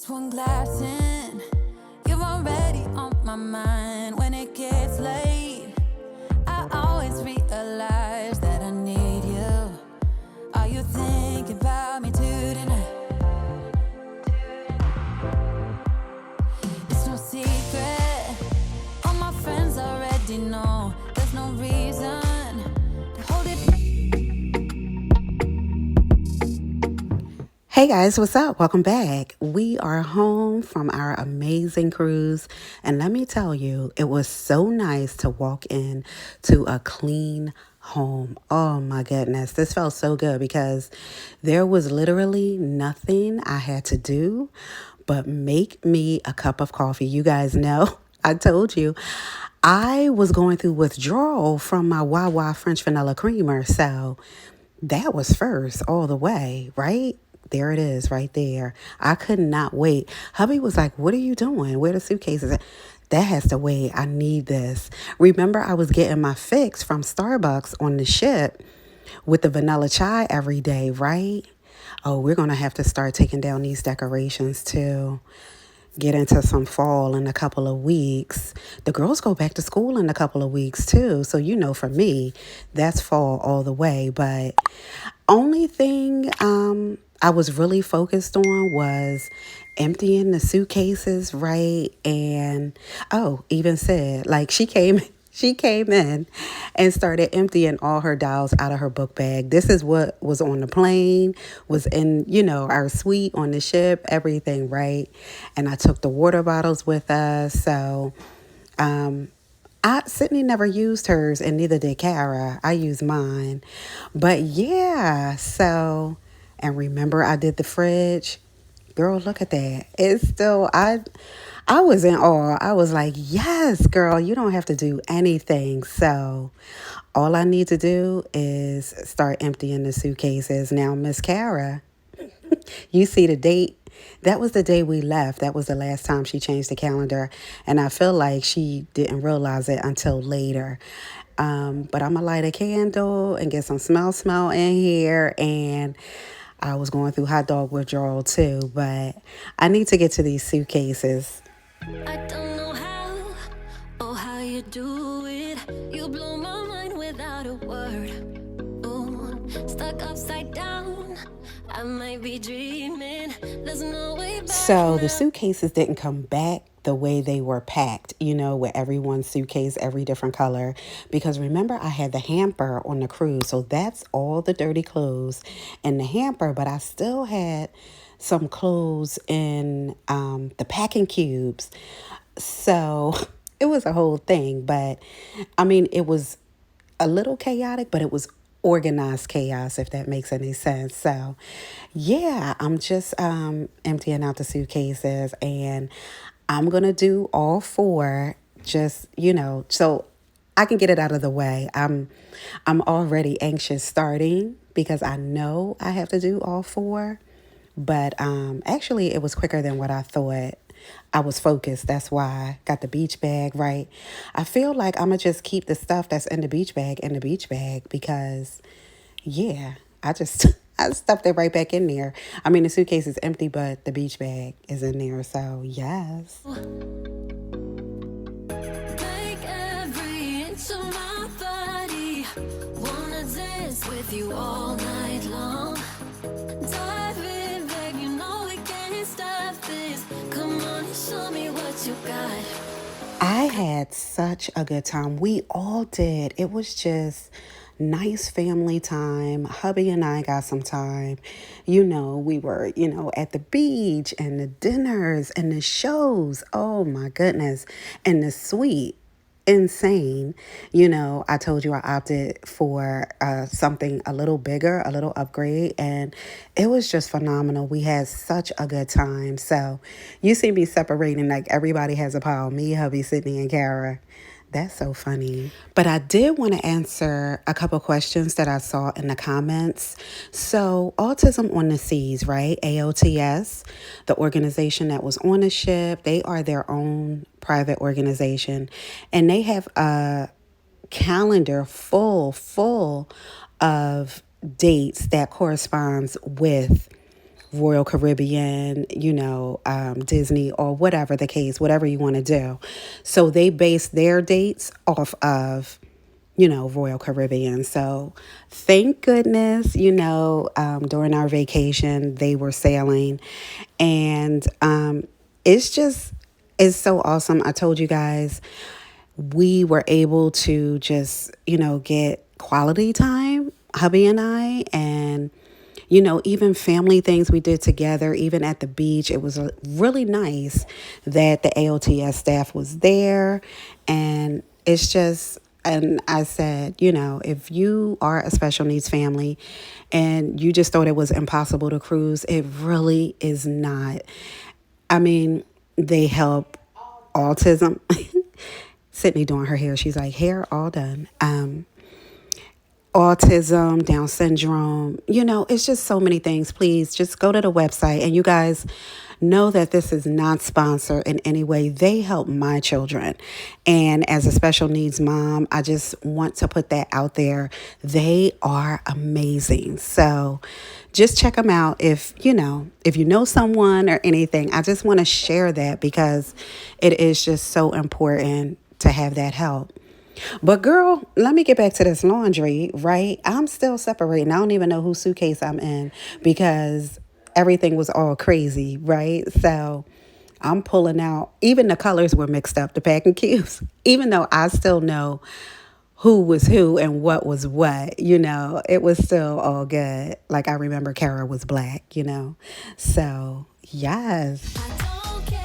Just one glass in, you're already on my mind. When it gets late, I always realize that I need you. Are you thinking about me tonight? It's no secret, all my friends already know. There's no reason to hold it. Hey guys, what's up? Welcome back. We are home from our amazing cruise, and let me tell you, it was so nice to walk in to a clean home. Oh my goodness, this felt so good because there was literally nothing I had to do but make me a cup of coffee. You guys know, I told you I was going through withdrawal from my Wawa French vanilla creamer, so that was first all the way, right? There it is right there. I could not wait. Hubby was like, what are you doing? Where are the suitcases at? That has to wait. I need this. Remember, I was getting my fix from Starbucks on the ship with the vanilla chai every day, right? Oh, we're going to have to start taking down these decorations too. Get into some fall in a couple of weeks. The girls go back to school in a couple of weeks too. So, for me, that's fall all the way. But only thing I was really focused on was emptying the suitcases, right? And even said, like, she came in and started emptying all her dolls out of her book bag. This is what was on the plane, was in, our suite on the ship, everything, right? And I took the water bottles with us. So Sydney never used hers, and neither did Kara. I used mine. But yeah, and remember I did the fridge. Girl, look at that. It's still, I was in awe. I was like, yes, girl, you don't have to do anything. So all I need to do is start emptying the suitcases. Now, Miss Kara, you see the date? That was the day we left. That was the last time she changed the calendar. And I feel like she didn't realize it until later. But I'm going to light a candle and get some smell in here. And I was going through hot dog withdrawal too. But I need to get to these suitcases. I don't know how you do it. You blow my mind without a word. Ooh, stuck upside down. I might be dreaming. There's no way back. So the suitcases didn't come back the way they were packed, with everyone's suitcase, every different color. Because remember, I had the hamper on the cruise. So that's all the dirty clothes in the hamper. But I still had some clothes in the packing cubes. So it was a whole thing. But it was a little chaotic, but it was organized chaos, if that makes any sense. So yeah, I'm just emptying out the suitcases, and I'm gonna do all four, just so I can get it out of the way. I'm already anxious starting because I know I have to do all four, but actually it was quicker than what I thought. I was focused. That's why I got the beach bag, right? I feel like I'm going to just keep the stuff that's in the beach bag because, yeah, I stuffed it right back in there. The suitcase is empty, but the beach bag is in there. So, yes. Take every inch of my body. Wanna dance with you all night long. Dive in, babe, you know we can't stop this. Come on and show me what you got. I had such a good time. We all did. It was just nice family time. Hubby and I got some time. We were, at the beach and the dinners and the shows. Oh my goodness. And the suite. Insane. I told you I opted for something a little bigger, a little upgrade, and it was just phenomenal. We had such a good time. So you see me separating, like everybody has a pile. Me, hubby, Sydney, and Kara. That's so funny. But I did want to answer a couple questions that I saw in the comments. So, Autism on the Seas, right? AOTS, the organization that was on the ship, they are their own private organization. And they have a calendar full of dates that corresponds with Royal Caribbean, Disney, or whatever the case, whatever you want to do. So they base their dates off of Royal Caribbean. So thank goodness, during our vacation, they were sailing. And it's just, it's so awesome. I told you guys, we were able to just, get quality time, hubby and I, and even family things we did together, even at the beach. It was really nice that the AOTS staff was there. And it's just, and I said, if you are a special needs family and you just thought it was impossible to cruise, it really is not. I mean, they help autism. Sydney doing her hair. She's like, hair all done. Autism, Down syndrome, it's just so many things. Please just go to the website, and you guys know that this is not sponsored in any way. They help my children. And as a special needs mom, I just want to put that out there. They are amazing. So just check them out if you know someone or anything. I just want to share that because it is just so important to have that help. But girl, let me get back to this laundry, right? I'm still separating. I don't even know whose suitcase I'm in because everything was all crazy, right? So I'm pulling out, even the colors were mixed up, the packing cubes, even though I still know who was who and what was what, it was still all good. Like I remember Kara was black. So yes. I don't care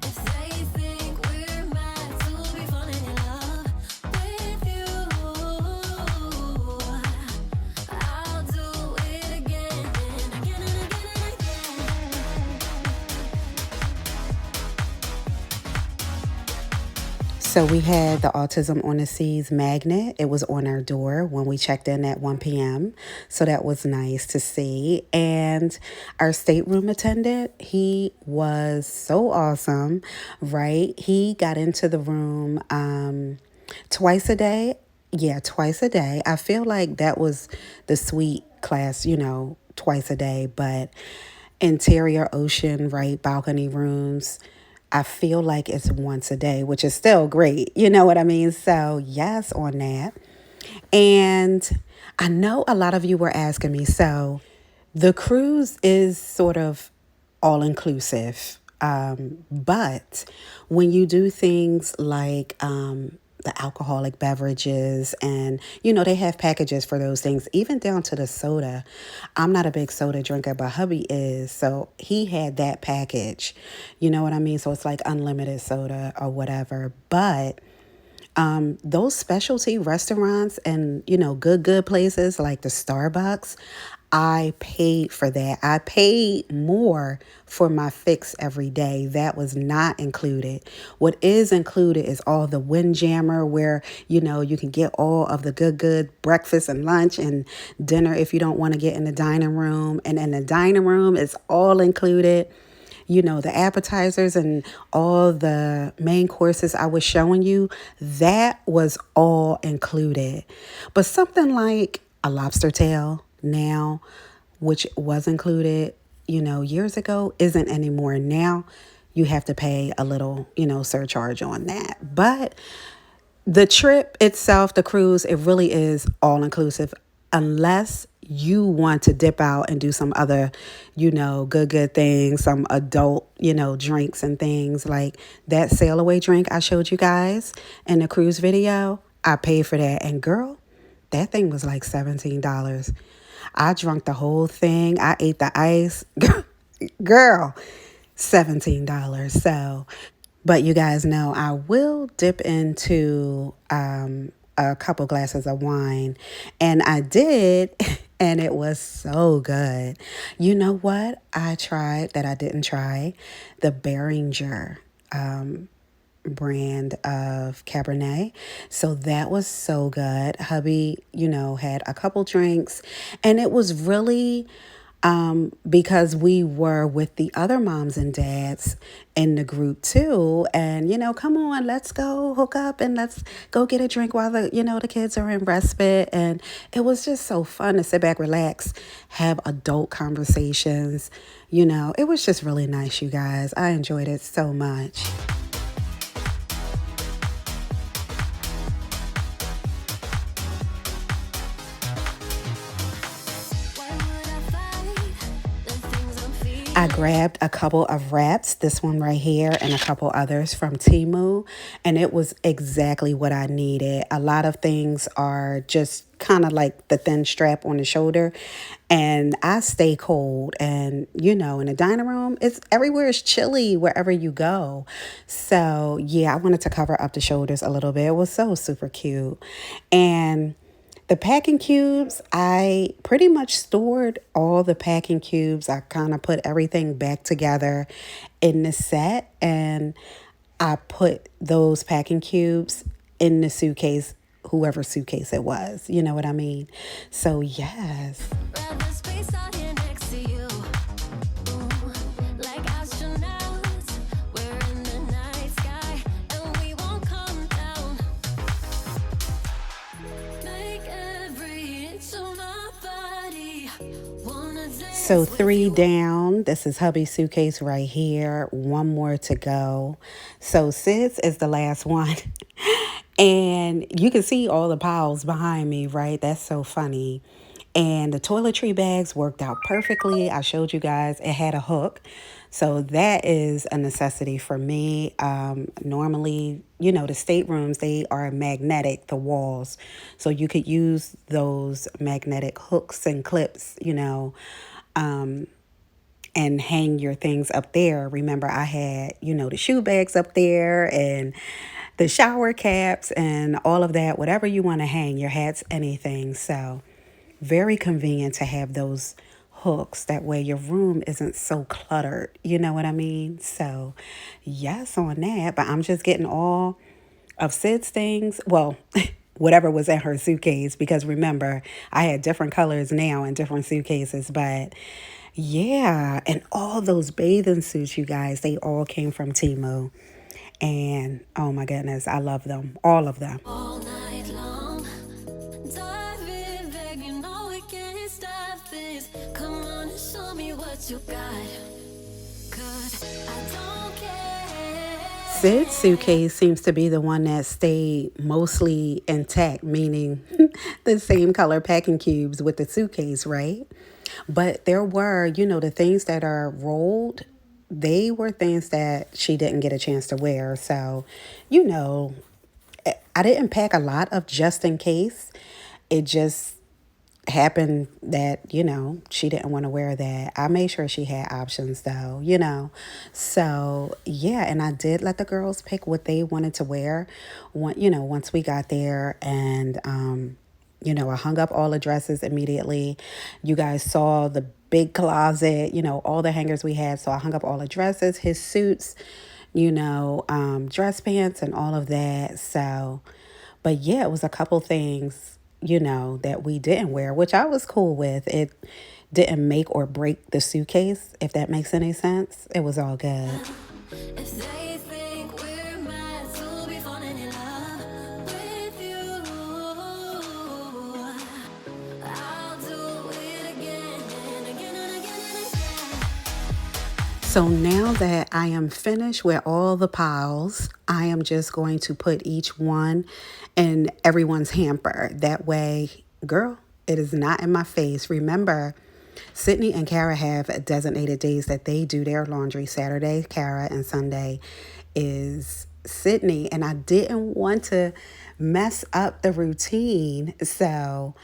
if they think we're meant to be falling in love with you. I'll do it again and again and again and So we had the Autism on the Seas magnet. It was on our door when we checked in at 1 p.m. So that was nice to see. And our stateroom attendant, he was so awesome, right? He got into the room twice a day. Yeah, twice a day. I feel like that was the suite class, twice a day. But interior ocean, right? Balcony rooms. I feel like it's once a day, which is still great. You know what I mean? So, yes, on that. And I know a lot of you were asking me, so the cruise is sort of all inclusive. But when you do things like the alcoholic beverages and, they have packages for those things, even down to the soda. I'm not a big soda drinker, but hubby is. So he had that package. You know what I mean? So it's like unlimited soda or whatever. But those specialty restaurants and, good places like the Starbucks, I paid for that. I paid more for my fix every day. That was not included. What is included is all the Windjammer where, you can get all of the good breakfast and lunch and dinner if you don't want to get in the dining room. And in the dining room, it's all included. The appetizers and all the main courses I was showing you, that was all included. But something like a lobster tail now, which was included, years ago, isn't anymore. Now you have to pay a little, surcharge on that. But the trip itself, the cruise, it really is all inclusive unless you want to dip out and do some other, good things, some adult, drinks and things like that sail away drink I showed you guys in the cruise video. I paid for that. And girl, that thing was like $17. I drank the whole thing. I ate the ice. Girl, $17. So, but you guys know I will dip into a couple glasses of wine. And I did, and it was so good. You know what I tried that I didn't try? The Beringer brand of Cabernet. So that was so good. Hubby, had a couple drinks, and it was really because we were with the other moms and dads in the group too. And, come on, let's go hook up and let's go get a drink while the kids are in respite. And it was just so fun to sit back, relax, have adult conversations. It was just really nice, you guys. I enjoyed it so much. I grabbed a couple of wraps, this one right here, and a couple others from Temu, and it was exactly what I needed. A lot of things are just kind of like the thin strap on the shoulder, and I stay cold. And in the dining room, it's everywhere is chilly wherever you go. So yeah, I wanted to cover up the shoulders a little bit. It was so super cute, and the packing cubes, I pretty much stored all the packing cubes. I kind of put everything back together in the set, and I put those packing cubes in the suitcase, whoever suitcase it was. You know what I mean? So, yes. So 3 down. This is hubby's suitcase right here. 1 more to go. So Sid's is the last one. And you can see all the piles behind me, right? That's so funny. And the toiletry bags worked out perfectly. I showed you guys it had a hook. So that is a necessity for me. Normally, the staterooms, they are magnetic, the walls. So you could use those magnetic hooks and clips, and hang your things up there. Remember, I had, the shoe bags up there and the shower caps and all of that, whatever you want to hang, your hats, anything. So very convenient to have those hooks. That way your room isn't so cluttered. You know what I mean? So yes, on that. But I'm just getting all of Sid's things. Well, whatever was in her suitcase, because remember, I had different colors now in different suitcases. But yeah, and all those bathing suits, you guys, they all came from Temu. And oh my goodness, I love them. All of them. All night long, dive in, babe, we can't stop this. Come on and show me what you got. 'Cause I don't care. Sid's suitcase seems to be the one that stayed mostly intact, meaning the same color packing cubes with the suitcase, right? But there were, the things that are rolled, they were things that she didn't get a chance to wear. So, I didn't pack a lot of just in case. It just happened that, she didn't want to wear that. I made sure she had options though, So, yeah, and I did let the girls pick what they wanted to wear, once we got there. And, I hung up all the dresses immediately. You guys saw the big closet, all the hangers we had. So I hung up all the dresses, his suits, dress pants and all of that. So, but yeah, it was a couple things, that we didn't wear, which I was cool with. It didn't make or break the suitcase, if that makes any sense. It was all good. If they think we're mad, so be falling in love with you. I'll do it again and again and again and again. So now that I am finished with all the piles, I am just going to put each one in everyone's hamper. That way, girl, it is not in my face. Remember, Sydney and Kara have designated days that they do their laundry. Saturday, Kara, and Sunday is Sydney. And I didn't want to mess up the routine. So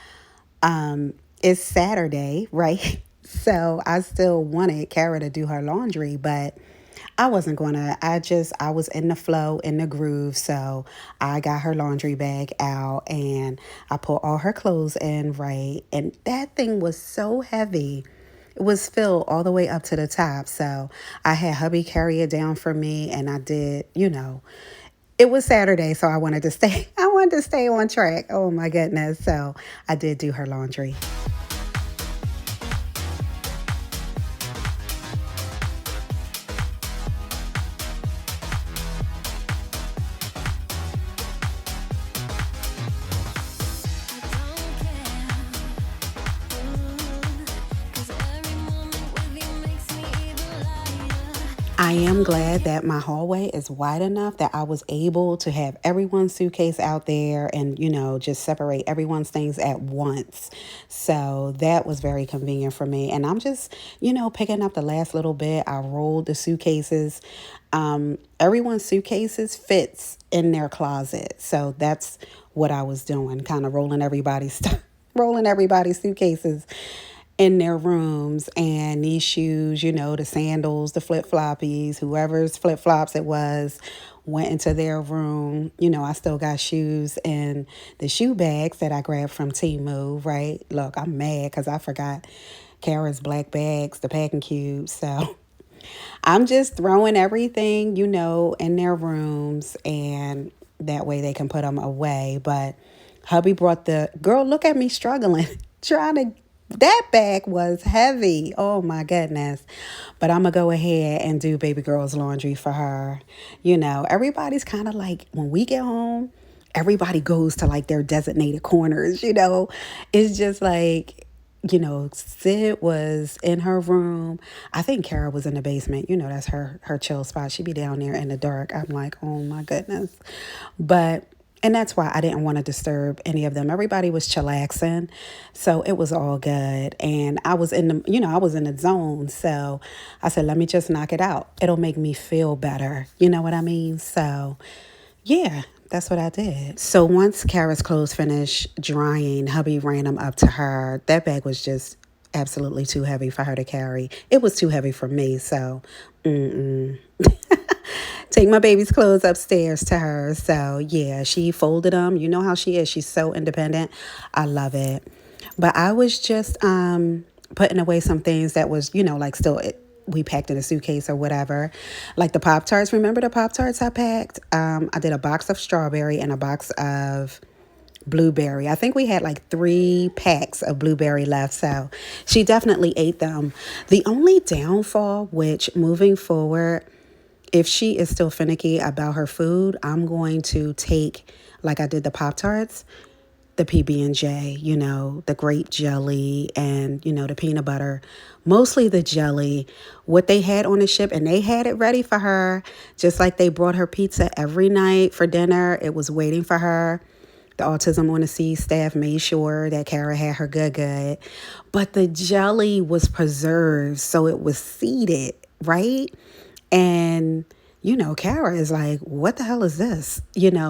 it's Saturday, right? So I still wanted Kara to do her laundry, but I wasn't going to. I was in the flow, in the groove. So I got her laundry bag out and I put all her clothes in, right? And that thing was so heavy. It was filled all the way up to the top. So I had hubby carry it down for me, and I did, it was Saturday, so I wanted to stay. I wanted to stay on track. Oh my goodness. So I did do her laundry. I am glad that my hallway is wide enough that I was able to have everyone's suitcase out there and, just separate everyone's things at once. So that was very convenient for me. And I'm just, picking up the last little bit. I rolled the suitcases. Everyone's suitcases fits in their closet. So that's what I was doing, kind of rolling everybody's stuff, rolling everybody's suitcases in their rooms. And these shoes, the sandals, the flip-floppies, whoever's flip-flops it was, went into their room. I still got shoes in the shoe bags that I grabbed from Temu, right? Look, I'm mad because I forgot Kara's black bags, the packing cubes. So I'm just throwing everything, in their rooms, and that way they can put them away. But hubby brought girl, look at me struggling, that bag was heavy. Oh my goodness. But I'm going to go ahead and do baby girl's laundry for her. Everybody's kind of like, when we get home, everybody goes to like their designated corners, It's just like, Sid was in her room. I think Kara was in the basement. That's her chill spot. She'd be down there in the dark. I'm like, oh my goodness. And that's why I didn't want to disturb any of them. Everybody was chillaxing, so it was all good. And I was in the zone. So I said, let me just knock it out. It'll make me feel better. You know what I mean? So yeah, that's what I did. So once Kara's clothes finished drying, hubby ran them up to her. That bag was just absolutely too heavy for her to carry. It was too heavy for me. So, take my baby's clothes upstairs to her. So yeah, she folded them. You know how she is. She's so independent. I love it. But I was just putting away some things that was, like still we packed in a suitcase or whatever. Like the Pop-Tarts. Remember the Pop-Tarts I packed? I did a box of strawberry and a box of blueberry. I think we had like 3 packs of blueberry left. So she definitely ate them. The only downfall, which moving forward, if she is still finicky about her food, I'm going to take, like I did the Pop-Tarts, the PB&J, the grape jelly and, the peanut butter, mostly the jelly, what they had on the ship, and they had it ready for her, just like they brought her pizza every night for dinner. It was waiting for her. The Autism on the Sea staff made sure that Kara had her good. But the jelly was preserved, so it was seeded, right? And, Kara is like, what the hell is this?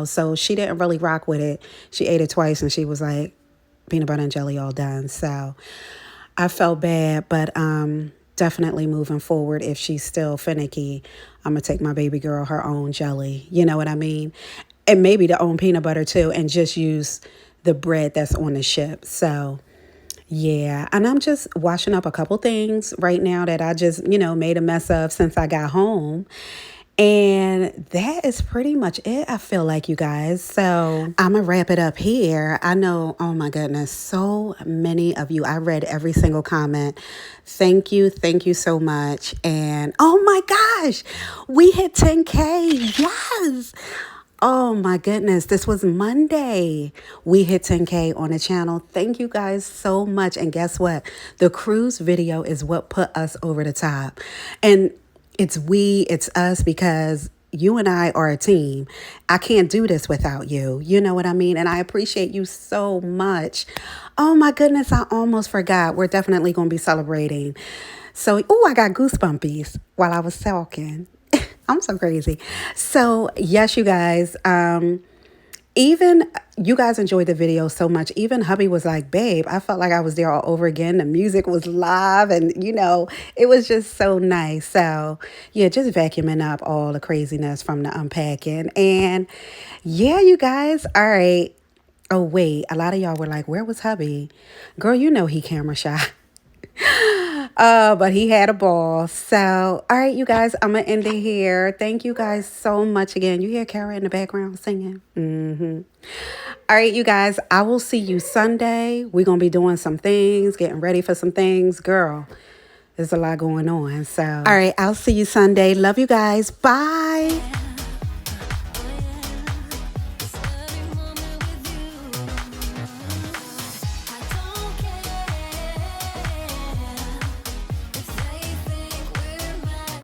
So she didn't really rock with it. She ate it twice and she was like, peanut butter and jelly all done. So I felt bad, but definitely moving forward, if she's still finicky, I'm going to take my baby girl her own jelly. You know what I mean? And maybe the own peanut butter too, and just use the bread that's on the ship. So yeah, and I'm just washing up a couple things right now that I just, made a mess of since I got home. And that is pretty much it, I feel like, you guys. So I'm going to wrap it up here. I know, oh my goodness, so many of you, I read every single comment. Thank you so much. And oh my gosh, we hit 10K. Yes. Oh my goodness, this was Monday. We hit 10K on the channel. Thank you guys so much. And guess what? The cruise video is what put us over the top. And it's us, because you and I are a team. I can't do this without you. You know what I mean? And I appreciate you so much. Oh my goodness, I almost forgot. We're definitely going to be celebrating. So, I got goosebumpies while I was talking. I'm so crazy. So yes, you guys, even you guys enjoyed the video so much. Even hubby was like, babe, I felt like I was there all over again. The music was live and, it was just so nice. So yeah, just vacuuming up all the craziness from the unpacking. And yeah, you guys. All right. Oh, wait. A lot of y'all were like, where was hubby? Girl, he camera shy. But he had a ball. So, all right, you guys, I'm going to end it here. Thank you guys so much again. You hear Kara in the background singing? All right, you guys, I will see you Sunday. We're going to be doing some things, getting ready for some things. Girl, there's a lot going on. So, all right, I'll see you Sunday. Love you guys. Bye.